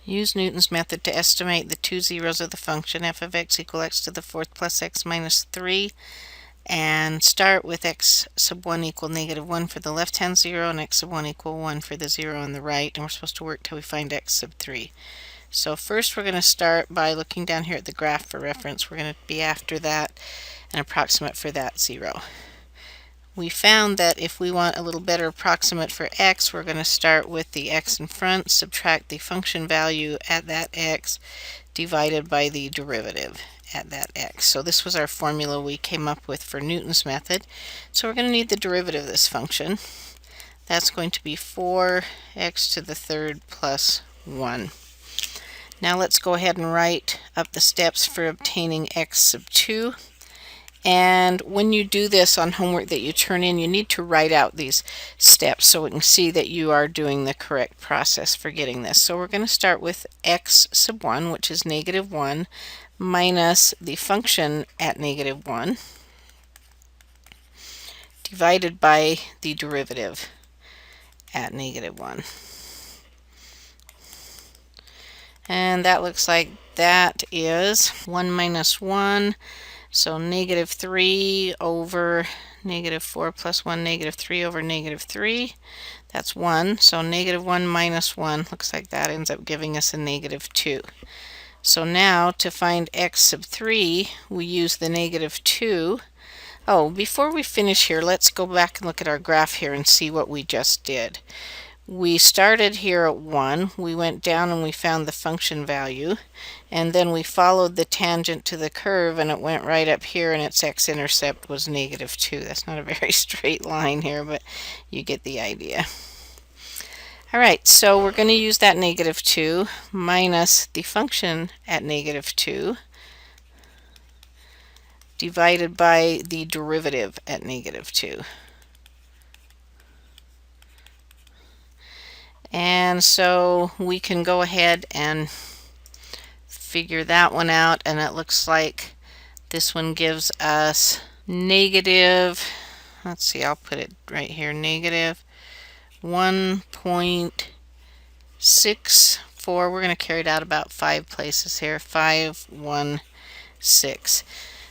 Use Newton's method to estimate the two zeros of the function f of x equal x to the fourth plus x minus 3, and start with x sub 1 equal negative 1 for the left hand zero and x sub 1 equal 1 for the zero on the right, and we're supposed to work till we find x sub 3. So first we're going to start by looking down here at the graph for reference. We're going to be after that and approximate for that zero. We found that if we want a little better approximate for x, we're going to start with the x in front, subtract the function value at that x, divided by the derivative at that x. So this was our formula we came up with for Newton's method. So we're going to need the derivative of this function. That's going to be 4x to the third plus 1. Now let's go ahead and write up the steps for obtaining x sub 2. And when you do this on homework that you turn in, you need to write out these steps so we can see that you are doing the correct process for getting this. So we're going to start with x sub 1, which is negative 1, minus the function at negative 1, divided by the derivative at negative 1. And that looks like that is 1 minus 1. So negative 3 over negative 4 plus 1, negative 3 over negative 3. That's 1. So negative 1 minus 1 looks like that ends up giving us a negative 2. So now to find x sub 3, we use the negative 2. Oh, before we finish here, let's go back and look at our graph here and see what we just did. We started here at 1, we went down and we found the function value, and then we followed the tangent to the curve and it went right up here, and its x-intercept was negative 2. That's not a very straight line here, but you get the idea. Alright, so we're going to use that negative 2 minus the function at negative 2 divided by the derivative at negative 2. And so we can go ahead and figure that one out, and it looks like this one gives us negative, let's see, I'll put it right here, negative 1.64. We're going to carry it out about 5 places here, 516.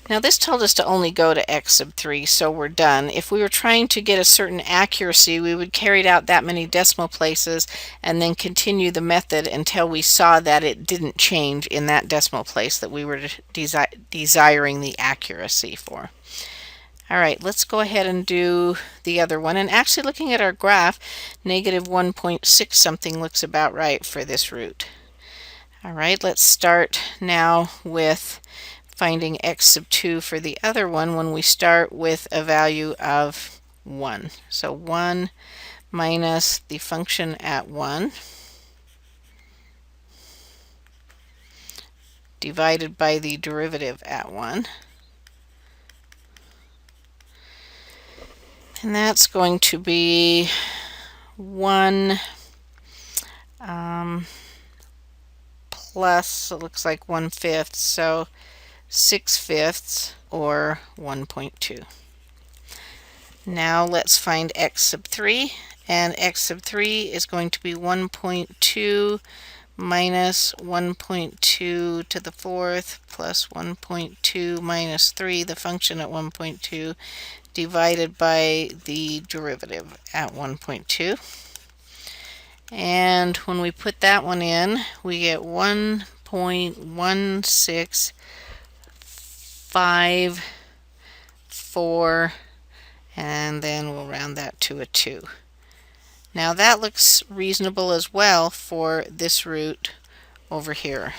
Now this told us to only go to x sub 3, so we're done. If we were trying to get a certain accuracy, we would carry it out that many decimal places and then continue the method until we saw that it didn't change in that decimal place that we were desiring the accuracy for. Alright, let's go ahead and do the other one. And actually, looking at our graph, negative 1.6 something looks about right for this root. Alright, let's start now with finding x sub 2 for the other one when we start with a value of 1. So 1 minus the function at 1 divided by the derivative at 1. And that's going to be 1 plus, it looks like 1/5, so 6/5 or 1.2. Now let's find x sub 3, and x sub 3 is going to be 1.2 minus 1.2 to the fourth plus 1.2 minus 3, the function at 1.2, divided by the derivative at 1.2. And when we put that one in, we get 1.1654, and then we'll round that to a 2. Now that looks reasonable as well for this root over here.